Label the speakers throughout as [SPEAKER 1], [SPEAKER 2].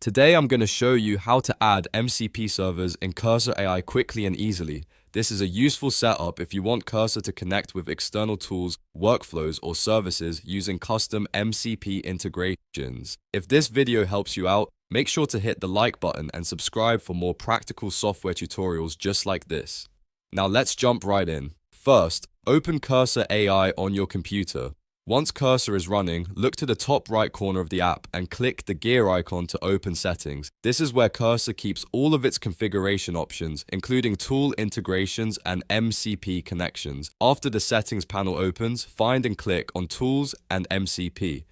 [SPEAKER 1] Today I'm going to show you how to add MCP servers in Cursor AI quickly and easily. This is a useful setup if you want Cursor to connect with external tools, workflows, or services using custom MCP integrations. If this video helps you out, make sure to hit the like button and subscribe for more practical software tutorials just like this. Now let's jump right in. First, open Cursor AI on your computer. Once Cursor is running, look to the top right corner of the app and click the gear icon to open settings. This is where Cursor keeps all of its configuration options, including tool integrations and MCP connections. After the settings panel opens, find and click on Tools and MCP.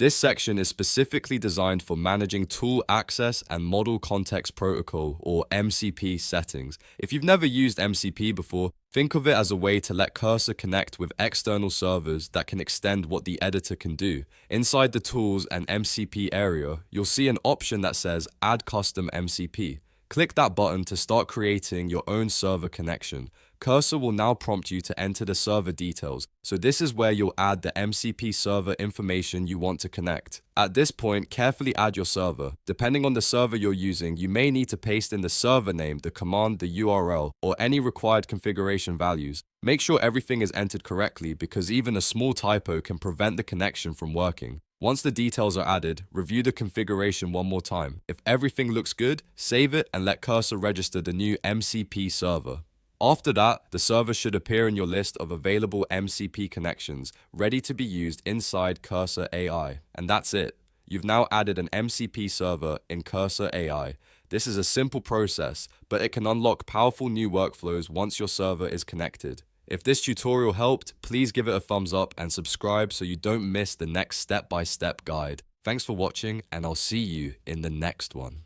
[SPEAKER 1] This section is specifically designed for managing tool access and model context protocol or MCP settings. If you've never used MCP before, think of it as a way to let Cursor connect with external servers that can extend what the editor can do. Inside the Tools and MCP area, you'll see an option that says Add Custom MCP. Click that button to start creating your own server connection. Cursor will now prompt you to enter the server details, so this is where you'll add the MCP server information you want to connect. At this point, carefully add your server. Depending on the server you're using, you may need to paste in the server name, the command, the URL, or any required configuration values. Make sure everything is entered correctly because even a small typo can prevent the connection from working. Once the details are added, review the configuration one more time. If everything looks good, save it and let Cursor register the new MCP server. After that, the server should appear in your list of available MCP connections, ready to be used inside Cursor AI. And that's it. You've now added an MCP server in Cursor AI. This is a simple process, but it can unlock powerful new workflows once your server is connected. If this tutorial helped, please give it a thumbs up and subscribe so you don't miss the next step-by-step guide. Thanks for watching, and I'll see you in the next one.